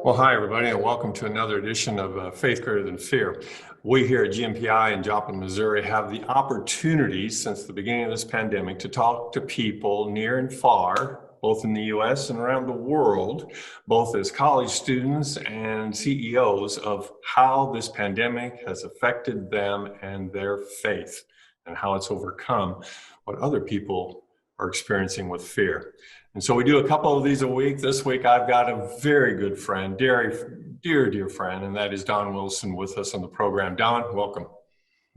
Well, hi, everybody, and welcome to another edition of Faith Greater Than Fear. We here at GNPI in Joplin, Missouri, have the opportunity since the beginning of this pandemic to talk to people near and far, both in the U.S. and around the world, both as college students and CEOs, of how this pandemic has affected them and their faith, and how it's overcome what other people are experiencing with fear. And so we do a couple of these a week. This week, I've got a very good friend, dear friend, and that is Don Wilson with us on the program. Don, welcome.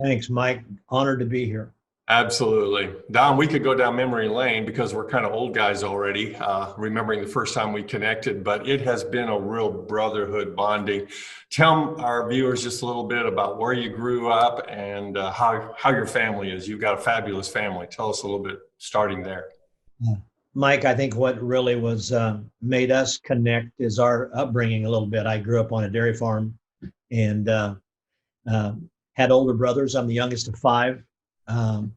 Thanks, Mike. Honored to be here. Absolutely. Don, we could go down memory lane because we're kind of old guys already, remembering the first time we connected, but it has been a real brotherhood bonding. Tell our viewers just a little bit about where you grew up and how your family is. You've got a fabulous family. Tell us a little bit starting there. Mike, I think what really was made us connect is our upbringing a little bit. I grew up on a dairy farm and had older brothers. I'm the youngest of five. Now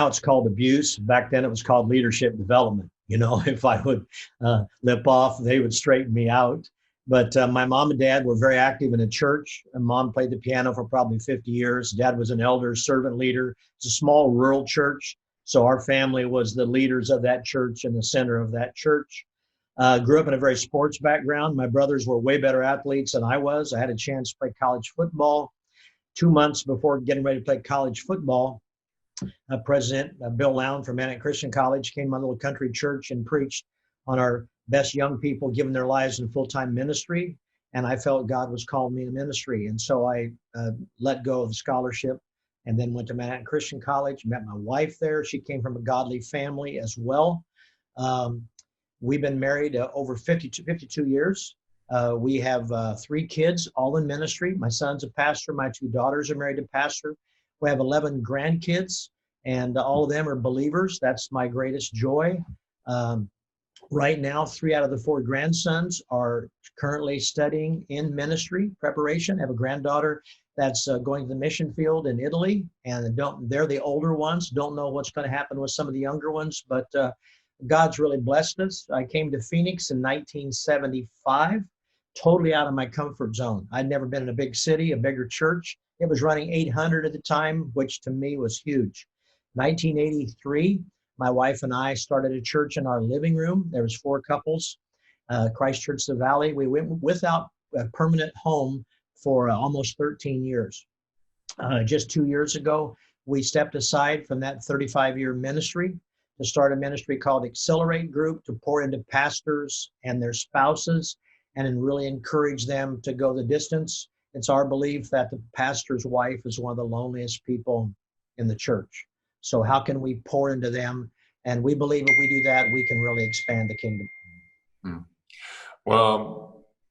it's called abuse. Back then it was called leadership development. You know, if I would lip off, they would straighten me out. But my mom and dad were very active in a church. And Mom played the piano for probably 50 years. Dad was an elder servant leader. It's a small rural church. So our family was the leaders of that church and the center of that church. Grew up in a very sports background. My brothers were way better athletes than I was. I had a chance to play college football. 2 months before getting ready to play college football, President Bill Lown from Manhattan Christian College came to my little country church and preached on our best young people giving their lives in full-time ministry. And I felt God was calling me to ministry. And so I let go of the scholarship and then went to Manhattan Christian College, met my wife there. She came from a godly family as well. We've been married over 52 years. We have 3 kids, all in ministry. My son's a pastor. My 2 daughters are married to pastor. We have 11 grandkids, and all of them are believers. That's my greatest joy. Right now, 3 out of the 4 grandsons are currently studying in ministry preparation. I have a granddaughter that's going to the mission field in Italy, and they're the older ones. Don't know what's going to happen with some of the younger ones, but God's really blessed us. I came to Phoenix in 1975, totally out of my comfort zone. I'd never been in a big city, a bigger church. It was running 800 at the time, which to me was huge. 1983, my wife and I started a church in our living room. There was 4 couples, Christ Church the Valley. We went without a permanent home for almost 13 years. Just 2 years ago, we stepped aside from that 35-year ministry to start a ministry called Accelerate Group to pour into pastors and their spouses and really encourage them to go the distance. It's our belief that the pastor's wife is one of the loneliest people in the church. So how can we pour into them? And we believe if we do that, we can really expand the kingdom. Well,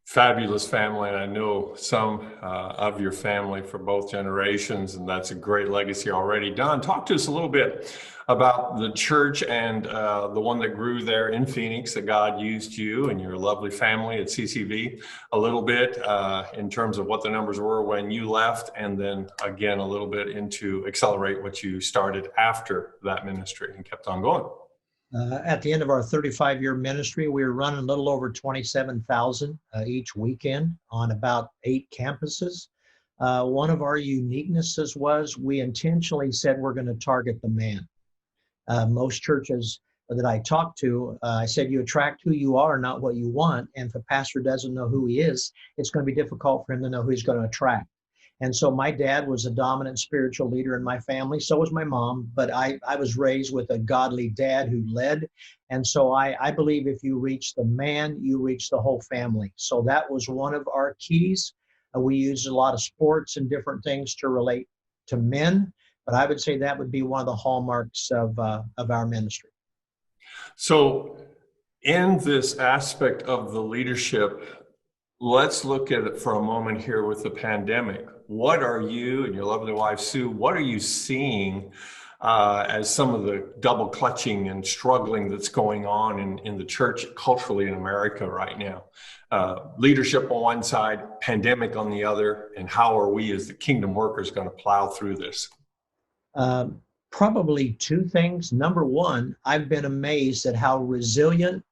fabulous family, and I know some of your family for both generations, and that's a great legacy already. Don, talk to us a little bit about the church and the one that grew there in Phoenix, that God used you and your lovely family at CCV, a little bit in terms of what the numbers were when you left, and then again a little bit into Accelerate, what you started after that ministry and kept on going. At the end of our 35-year ministry, we were running a little over 27,000 each weekend on about 8 campuses. One of our uniquenesses was we intentionally said we're going to target the man. Most churches that I talked to, I said, you attract who you are, not what you want. And if a pastor doesn't know who he is, it's going to be difficult for him to know who he's going to attract. And so my dad was a dominant spiritual leader in my family. So was my mom. But I was raised with a godly dad who led. And so I believe if you reach the man, you reach the whole family. So that was one of our keys. We used a lot of sports and different things to relate to men. But I would say that would be one of the hallmarks of our ministry. So in this aspect of the leadership, let's look at it for a moment here with the pandemic. What are you and your lovely wife, Sue, what are you seeing as some of the double clutching and struggling that's going on in the church culturally in America right now? Leadership on one side, pandemic on the other, and how are we as the kingdom workers going to plow through this? Probably 2 things. Number one, I've been amazed at how resilient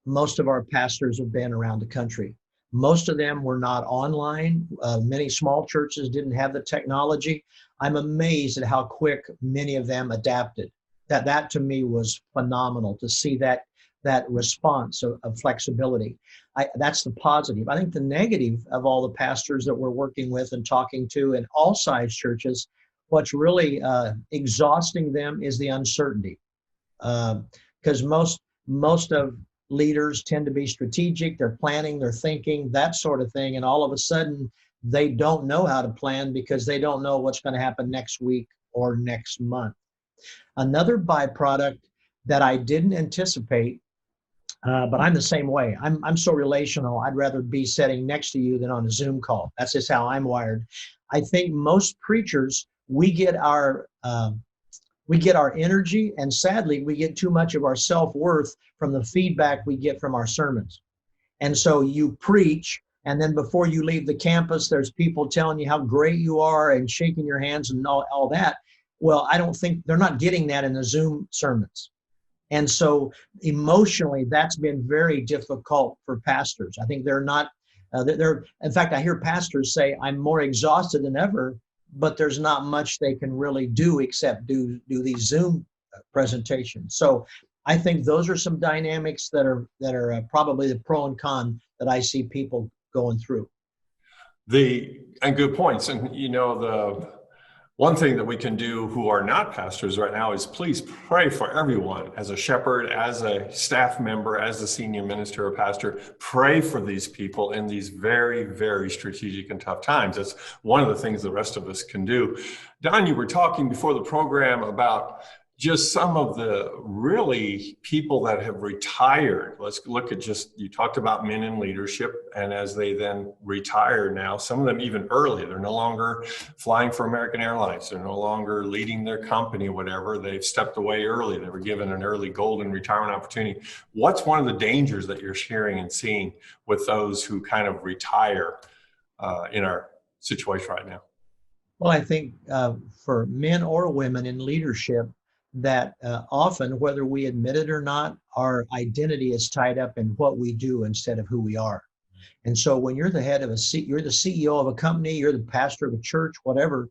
Most of our pastors have been around the country. Most of them were not online. Many small churches didn't have the technology. I'm amazed at how quick many of them adapted. That to me was phenomenal to see that response of flexibility. That's the positive. I think the negative of all the pastors that we're working with and talking to in all size churches, what's really exhausting them is the uncertainty. Because most of leaders tend to be strategic. They're planning, they're thinking, that sort of thing. And all of a sudden, they don't know how to plan because they don't know what's going to happen next week or next month. Another byproduct that I didn't anticipate, but I'm the same way. I'm so relational. I'd rather be sitting next to you than on a Zoom call. That's just how I'm wired. I think most preachers, we get our energy, and sadly, we get too much of our self-worth from the feedback we get from our sermons. And so you preach, and then before you leave the campus, there's people telling you how great you are and shaking your hands and all that. Well, I don't think they're not getting that in the Zoom sermons. And so emotionally, that's been very difficult for pastors. I think they're not, in fact, I hear pastors say, I'm more exhausted than ever, but there's not much they can really do except do these Zoom presentations. So I think those are some dynamics that are probably the pro and con that I see people going through. And good points. And the one thing that we can do who are not pastors right now is please pray for everyone as a shepherd, as a staff member, as a senior minister or pastor. Pray for these people in these very, very strategic and tough times. That's one of the things the rest of us can do. Don, you were talking before the program about just some of the really people that have retired. Let's look at you talked about men in leadership, and as they then retire now, some of them even early, they're no longer flying for American Airlines. They're no longer leading their company, whatever. They've stepped away early. They were given an early golden retirement opportunity. What's one of the dangers that you're hearing and seeing with those who kind of retire in our situation right now? Well, I think for men or women in leadership, that often, whether we admit it or not, our identity is tied up in what we do instead of who we are. And so when you're the head of you're the CEO of a company, you're the pastor of a church, whatever,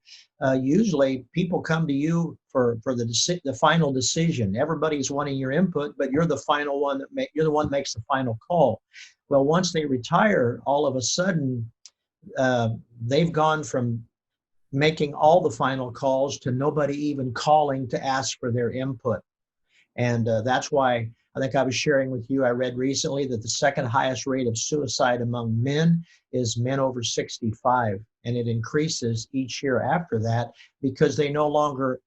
usually people come to you for the final decision. Everybody's wanting your input, but you're the final one you're the one that makes the final call. Well, once they retire, all of a sudden, they've gone from making all the final calls to nobody even calling to ask for their input. And that's why I think I was sharing with you, I read recently that the second highest rate of suicide among men is men over 65. And it increases each year after that because they no longer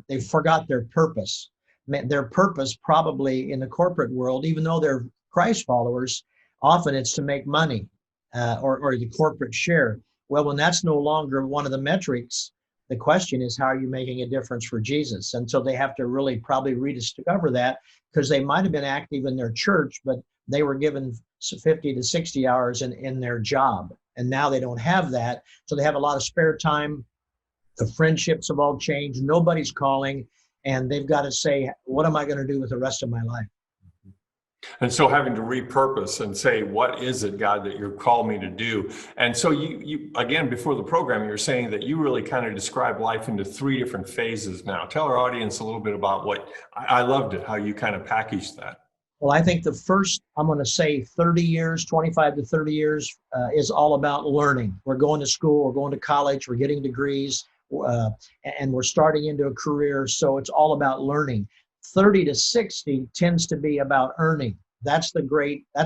they forgot their purpose. Their purpose probably in the corporate world, even though they're Christ followers, often it's to make money or the corporate share. Well, when that's no longer one of the metrics, the question is, how are you making a difference for Jesus? And so they have to really probably rediscover that, because they might have been active in their church, but they were given 50 to 60 hours in their job. And now they don't have that. So they have a lot of spare time. The friendships have all changed. Nobody's calling. And they've got to say, what am I going to do with the rest of my life? And so having to repurpose and say, what is it, God, that you're called me to do? And so you again, before the program, you're saying that you really kind of describe life into three different phases now. Tell our audience a little bit about I loved it, how you kind of packaged that. Well, I think the first, I'm going to say 30 years, 25 to 30 years is all about learning. We're going to school, we're going to college, we're getting degrees, and we're starting into a career. So it's all about learning. 30 to 60 tends to be about earning. That's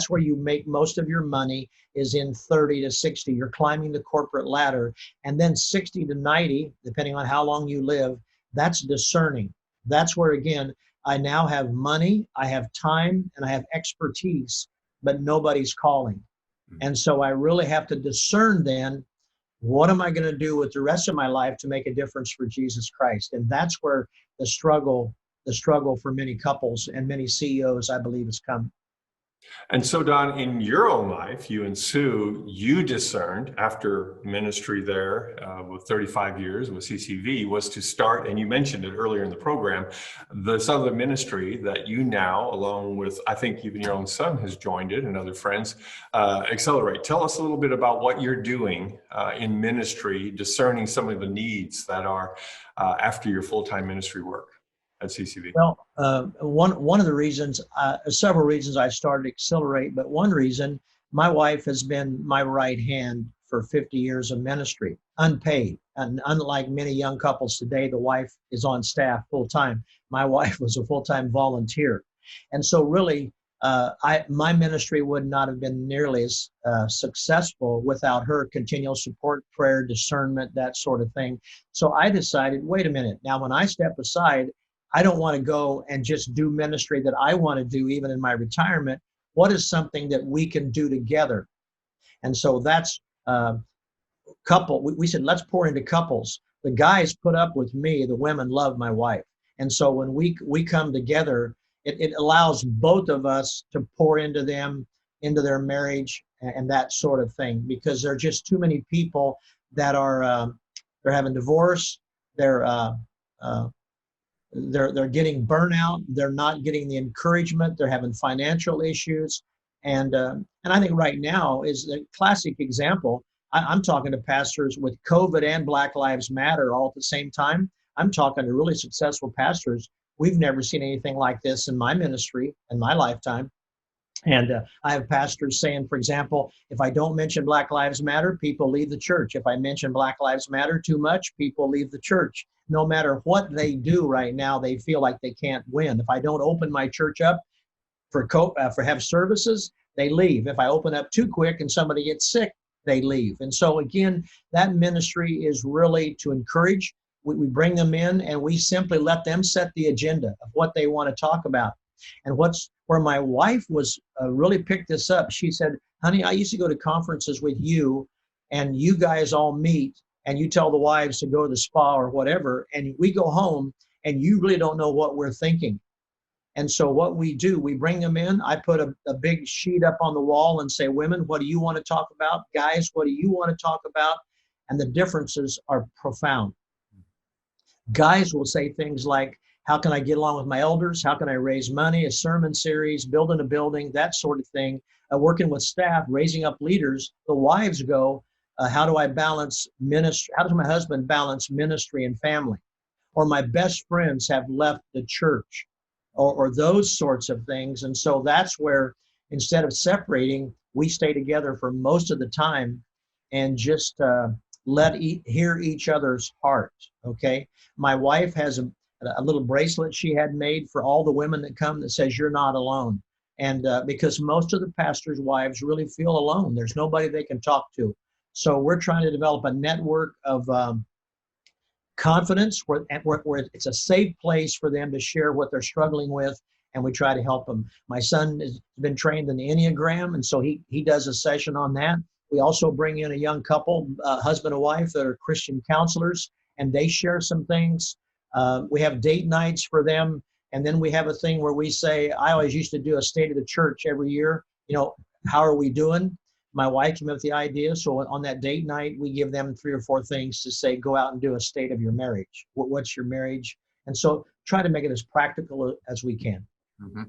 where you make most of your money, is in 30 to 60. You're climbing the corporate ladder. And then 60 to 90, depending on how long you live, that's discerning. That's where, again, I now have money, I have time, and I have expertise, but nobody's calling. And so I really have to discern then, what am I going to do with the rest of my life to make a difference for Jesus Christ? And that's where the struggle for many couples and many CEOs, I believe, has come. And so, Don, in your own life, you and Sue, you discerned after ministry there with 35 years with CCV was to start, and you mentioned it earlier in the program, this other ministry that you now, along with, I think even your own son has joined it and other friends, Accelerate. Tell us a little bit about what you're doing in ministry, discerning some of the needs that are after your full-time ministry work at CCV. Well, one of the reasons, several reasons I started Accelerate, but one reason, my wife has been my right hand for 50 years of ministry, unpaid. And unlike many young couples today, the wife is on staff full time. My wife was a full time volunteer, and so really, my ministry would not have been nearly as successful without her continual support, prayer, discernment, that sort of thing. So I decided, wait a minute. Now, when I step aside, I don't want to go and just do ministry that I want to do even in my retirement. What is something that we can do together? And so that's couple. We said, let's pour into couples. The guys put up with me. The women love my wife. And so when we come together, it allows both of us to pour into them, into their marriage and that sort of thing, because there are just too many people that are, they're having divorce. They're, uh, they're getting burnout. They're not getting the encouragement. They're having financial issues, and I think right now is the classic example. I'm talking to pastors with COVID and Black Lives Matter all at the same time. I'm talking to really successful pastors. We've never seen anything like this in my ministry in my lifetime. And I have pastors saying, for example, if I don't mention Black Lives Matter, people leave the church. If I mention Black Lives Matter too much, people leave the church. No matter what they do right now, they feel like they can't win. If I don't open my church up for have services, they leave. If I open up too quick and somebody gets sick, they leave. And so again, that ministry is really to encourage. We bring them in and we simply let them set the agenda of what they want to talk about. And where my wife was really picked this up. She said, honey, I used to go to conferences with you and you guys all meet and you tell the wives to go to the spa or whatever. And we go home and you really don't know what we're thinking. And so what we do, we bring them in. I put a big sheet up on the wall and say, women, what do you want to talk about? Guys, what do you want to talk about? And the differences are profound. Guys will say things like, how can I get along with my elders? How can I raise money? A sermon series, building a building, that sort of thing. Working with staff, raising up leaders. The wives go, how do I balance ministry? How does my husband balance ministry and family? Or my best friends have left the church, or those sorts of things. And so that's where, instead of separating, we stay together for most of the time and just hear each other's heart. Okay. My wife has a little bracelet she had made for all the women that come that says, you're not alone. And because most of the pastors' wives really feel alone, there's nobody they can talk to. So we're trying to develop a network of confidence where it's a safe place for them to share what they're struggling with, and we try to help them. My son has been trained in the Enneagram, and so he does a session on that. We also bring in a young couple, husband and wife, that are Christian counselors, and they share some things. We have date nights for them, and then we have a thing where we say, I always used to do a state of the church every year. How are we doing? My wife came up with the idea. So on that date night, we give them 3 or 4 things to say, go out and do a state of your marriage. What's your marriage? And so try to make it as practical as we can. Mm-hmm.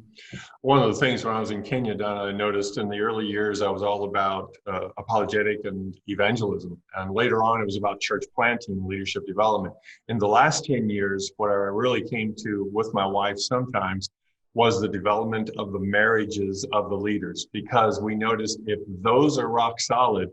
One of the things when I was in Kenya, Don, I noticed in the early years, I was all about apologetic and evangelism. And later on, it was about church planting and leadership development. In the last 10 years, what I really came to with my wife sometimes was the development of the marriages of the leaders, because we noticed if those are rock solid,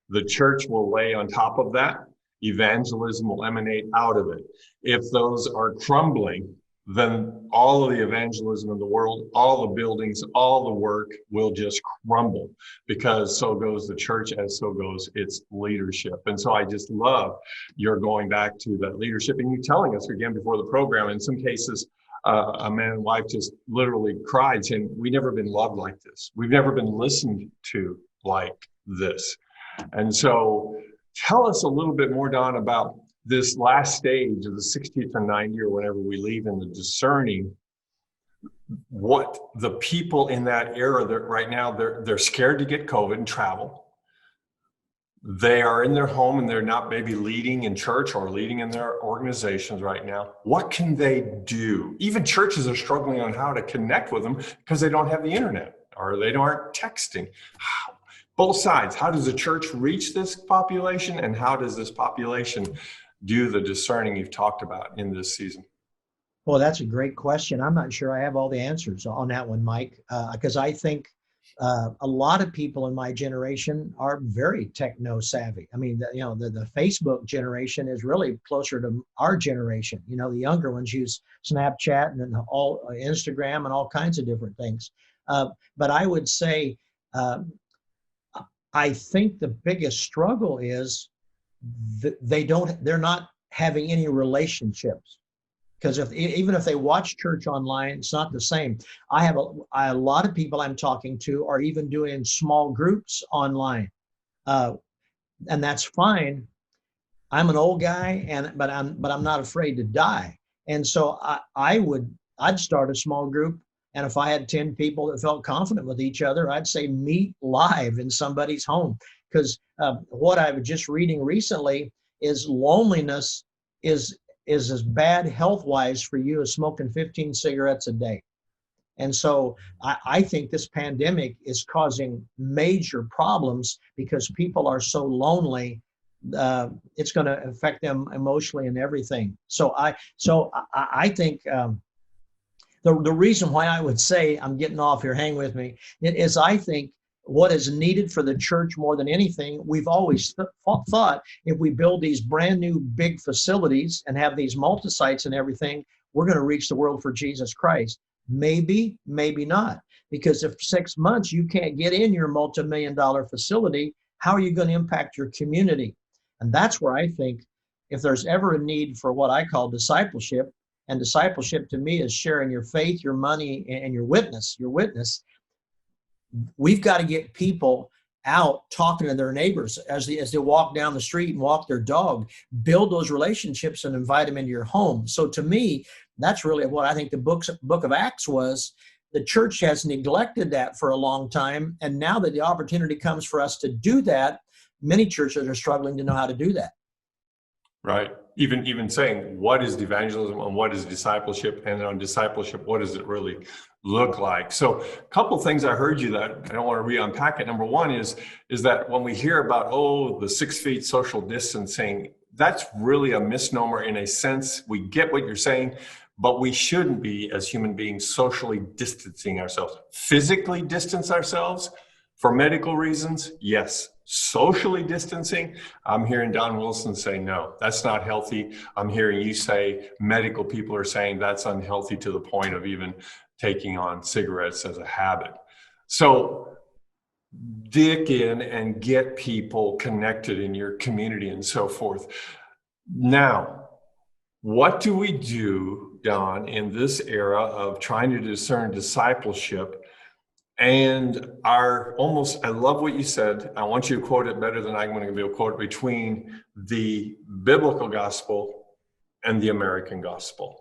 the church will lay on top of that. Evangelism will emanate out of it. If those are crumbling, then all of the evangelism in the world, all the buildings, all the work will just crumble, because so goes the church as so goes its leadership. And so I just love your going back to that leadership and you telling us again before the program, in some cases, a man and wife just literally cried saying, we've never been loved like this. We've never been listened to like this. And so tell us a little bit more, Don, about this last stage of the 60th and 90th, or whenever we leave in the discerning, what the people in that era that right now they're scared to get COVID and travel. They are in their home and they're not maybe leading in church or leading in their organizations right now. What can they do? Even churches are struggling on how to connect with them because they don't have the internet or they aren't texting. Both sides. How does the church reach this population, and how does this population do the discerning you've talked about in this season? Well, that's a great question. I'm not sure I have all the answers on that one, Mike, because I think a lot of people in my generation are very techno savvy. I mean, the Facebook generation is really closer to our generation. The younger ones use Snapchat and then all Instagram and all kinds of different things. But I would say, I think the biggest struggle is they're not having any relationships. Because even if they watch church online, it's not the same. I have a lot of people I'm talking to are even doing small groups online, and that's fine. I'm an old guy, but I'm not afraid to die. And so I'd start a small group, and if I had 10 people that felt confident with each other, I'd say meet live in somebody's home. Because what I was just reading recently is loneliness is as bad health-wise for you as smoking 15 cigarettes a day. And so I think this pandemic is causing major problems because people are so lonely. It's going to affect them emotionally and everything. So I think the reason why I would say, I'm getting off here, hang with me, is I think what is needed for the church more than anything, we've always thought if we build these brand new big facilities and have these multi-sites and everything, we're going to reach the world for Jesus Christ. Maybe, maybe not. Because if 6 months you can't get in your multi-million-dollar facility, how are you going to impact your community? And that's where I think if there's ever a need for what I call discipleship, and discipleship to me is sharing your faith, your money, and your witness, we've got to get people out talking to their neighbors as they walk down the street and walk their dog, build those relationships and invite them into your home. So to me, that's really what I think the book of Acts was. The church has neglected that for a long time. And now that the opportunity comes for us to do that, many churches are struggling to know how to do that. Right. Even saying, what is evangelism and what is discipleship? And on discipleship, what does it really look like? So a couple of things I heard you that I don't want to re-unpack it. Number one is that when we hear about, the 6 feet social distancing, that's really a misnomer in a sense. We get what you're saying, but we shouldn't be, as human beings, socially distancing ourselves. Physically distance ourselves for medical reasons, yes. Socially distancing, I'm hearing Don Wilson say, no, that's not healthy. I'm hearing you say medical people are saying that's unhealthy to the point of even taking on cigarettes as a habit. So dig in and get people connected in your community and so forth. Now, what do we do, Don, in this era of trying to discern discipleship and I love what you said. I want you to quote it better than I'm going to be able to quote it, between the biblical gospel and the American gospel.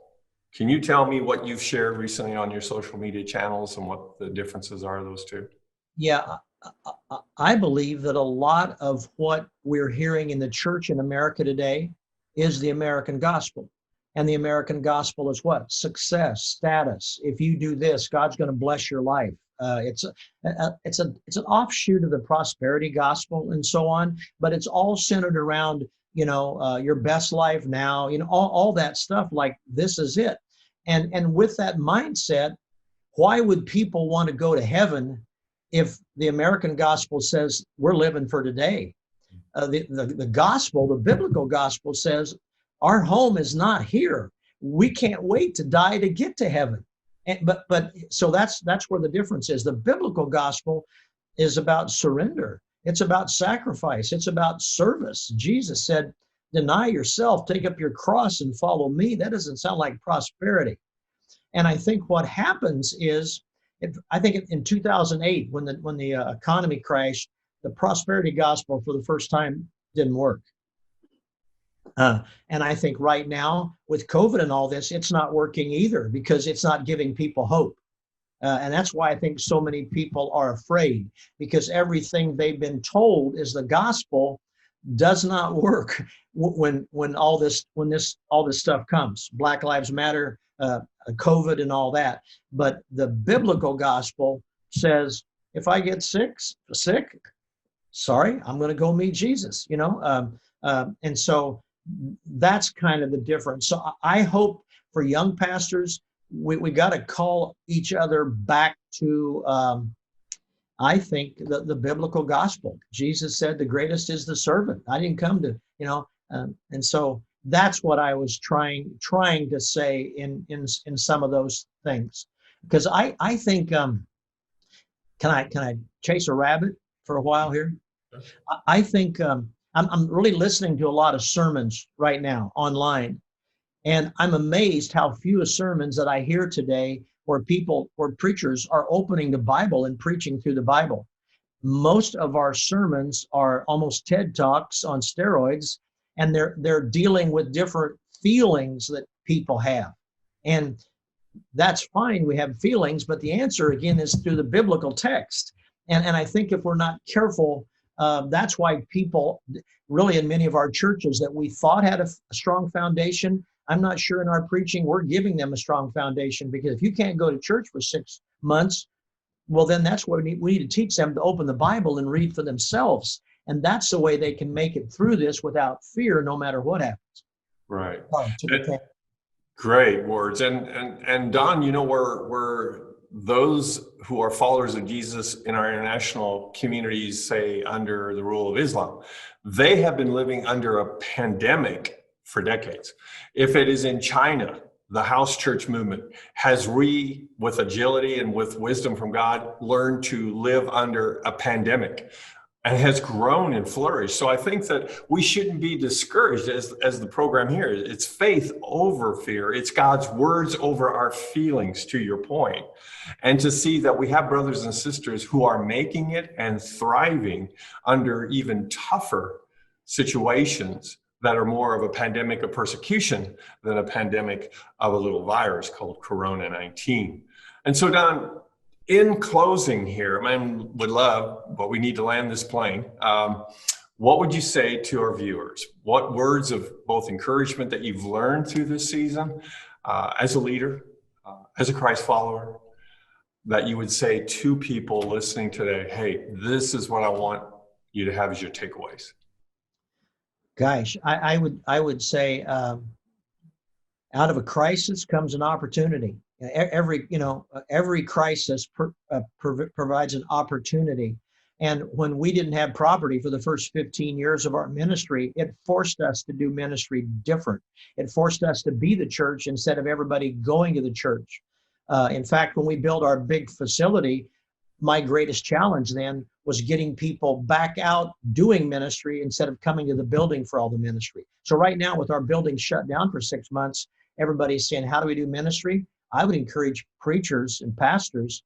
Can you tell me what you've shared recently on your social media channels and what the differences are of those two? Yeah, I believe that a lot of what we're hearing in the church in America today is the American gospel. And the American gospel is what? Success, status. If you do this, God's going to bless your life. It's an offshoot of the prosperity gospel and so on, but it's all centered around, your best life now, all that stuff, like this is it. And with that mindset, why would people want to go to heaven if the American gospel says we're living for today? The gospel, the biblical gospel says our home is not here. We can't wait to die to get to heaven. But so that's where the difference is. The biblical gospel is about surrender. It's about sacrifice. It's about service. Jesus said, deny yourself, take up your cross and follow me. That doesn't sound like prosperity. And I think what happens is, I think in 2008, when the economy crashed, the prosperity gospel for the first time didn't work. And I think right now with COVID and all this, it's not working either because it's not giving people hope. And that's why I think so many people are afraid, because everything they've been told is the gospel does not work when all this stuff comes. Black Lives Matter, COVID, and all that. But the biblical gospel says, if I get sick, sorry, I'm going to go meet Jesus. And so that's kind of the difference. So I hope for young pastors, we got to call each other back to, I think, the biblical gospel. Jesus said the greatest is the servant. I didn't come to, and so that's what I was trying to say in some of those things. Because I think, can I chase a rabbit for a while here? I think I'm really listening to a lot of sermons right now online. And I'm amazed how few sermons that I hear today where preachers are opening the Bible and preaching through the Bible. Most of our sermons are almost TED Talks on steroids, and they're dealing with different feelings that people have. And that's fine, we have feelings, but the answer again is through the biblical text. And I think if we're not careful, that's why people really in many of our churches that we thought had a strong foundation, I'm not sure in our preaching we're giving them a strong foundation, because if you can't go to church for 6 months, well, then that's what we need to teach them, to open the Bible and read for themselves. And that's the way they can make it through this without fear, no matter what happens. Right. Great words. And Don, where those who are followers of Jesus in our international communities, say under the rule of Islam, they have been living under a pandemic for decades. If it is in China, the house church movement has with agility and with wisdom from God, learned to live under a pandemic and has grown and flourished. So I think that we shouldn't be discouraged as the program here. It's faith over fear. It's God's words over our feelings, to your point. And to see that we have brothers and sisters who are making it and thriving under even tougher situations that are more of a pandemic of persecution than a pandemic of a little virus called Corona-19. And so, Don, in closing here, would love, but we need to land this plane. What would you say to our viewers? What words of both encouragement that you've learned through this season as a leader, as a Christ follower, that you would say to people listening today, hey, this is what I want you to have as your takeaways? Gosh, I would say out of a crisis comes an opportunity. Every crisis provides an opportunity. And when we didn't have property for the first 15 years of our ministry, it forced us to do ministry different. It forced us to be the church instead of everybody going to the church. In fact, when we built our big facility, my greatest challenge then was getting people back out doing ministry instead of coming to the building for all the ministry. So right now, with our building shut down for 6 months, everybody's saying, how do we do ministry? I would encourage preachers and pastors,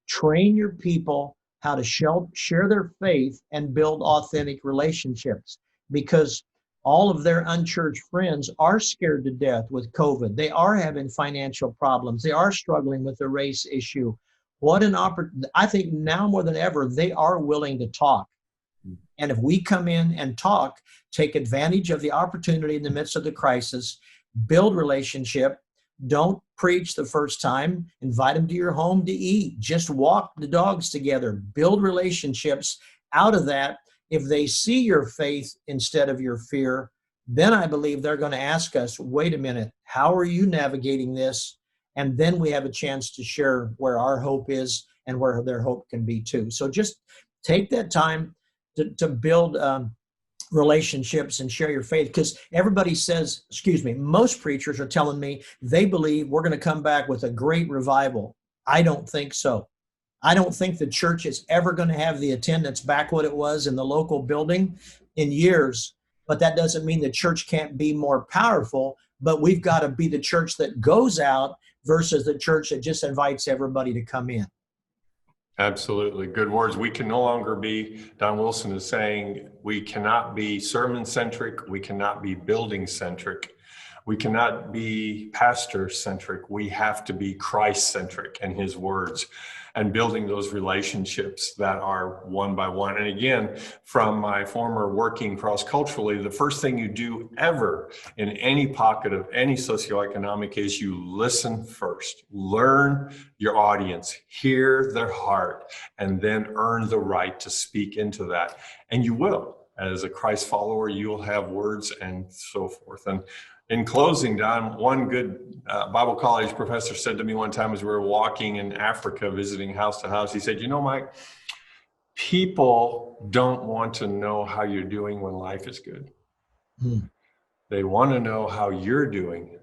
train your people how to share their faith and build authentic relationships, because all of their unchurched friends are scared to death with COVID. They are having financial problems. They are struggling with the race issue. What an opportunity. I think now more than ever, they are willing to talk. And if we come in and talk, take advantage of the opportunity in the midst of the crisis, build relationship, don't preach the first time, invite them to your home to eat, just walk the dogs together, build relationships. Out of that, if they see your faith instead of your fear, then I believe they're going to ask us, wait a minute, how are you navigating this? And then we have a chance to share where our hope is and where their hope can be too. So just take that time to build relationships and share your faith, because everybody says, most preachers are telling me they believe we're going to come back with a great revival. I don't think so. I don't think the church is ever going to have the attendance back what it was in the local building in years, but that doesn't mean the church can't be more powerful, but we've got to be the church that goes out versus the church that just invites everybody to come in. Absolutely. Good words. We can no longer be, Don Wilson is saying, we cannot be sermon-centric. We cannot be building-centric. We cannot be pastor-centric. We have to be Christ-centric and his words, and building those relationships that are one by one. And again, from my former working cross-culturally, the first thing you do ever in any pocket of any socioeconomic is you listen first. Learn your audience, hear their heart, and then earn the right to speak into that. And you will. As a Christ follower, you'll have words and so forth. And in closing, Don, one good Bible college professor said to me one time as we were walking in Africa, visiting house to house, he said, Mike, people don't want to know how you're doing when life is good. They want to know how you're doing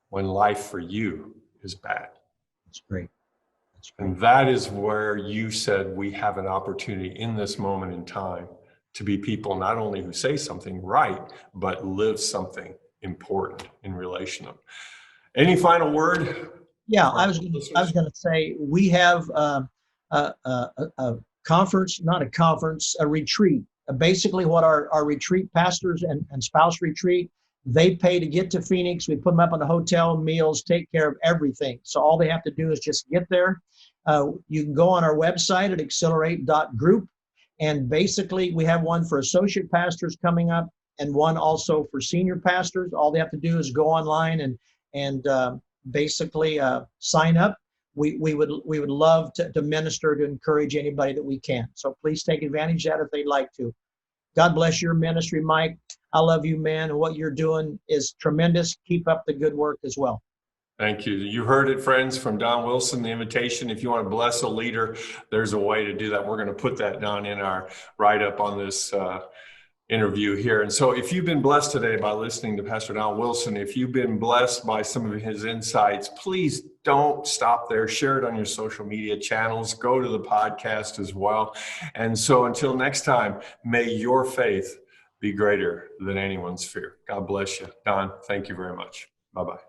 when life for you is bad. That's great. And that is where you said we have an opportunity in this moment in time to be people not only who say something right, but live something important in relation to. Any final word? Yeah, I was going to say we have a conference, not a conference, a retreat. Basically, what our retreat pastors and spouse retreat, they pay to get to Phoenix. We put them up on the hotel, meals, take care of everything. So all they have to do is just get there. You can go on our website at accelerate.group. And basically, we have one for associate pastors coming up and one also for senior pastors. All they have to do is go online and basically sign up. We would love to minister, to encourage anybody that we can. So please take advantage of that if they'd like to. God bless your ministry, Mike. I love you, man. And what you're doing is tremendous. Keep up the good work as well. Thank you. You heard it, friends, from Don Wilson, the invitation. If you want to bless a leader, there's a way to do that. We're going to put that down in our write-up on this interview here. And so if you've been blessed today by listening to Pastor Don Wilson, if you've been blessed by some of his insights, please don't stop there. Share it on your social media channels. Go to the podcast as well. And so until next time, may your faith be greater than anyone's fear. God bless you. Don, thank you very much. Bye-bye.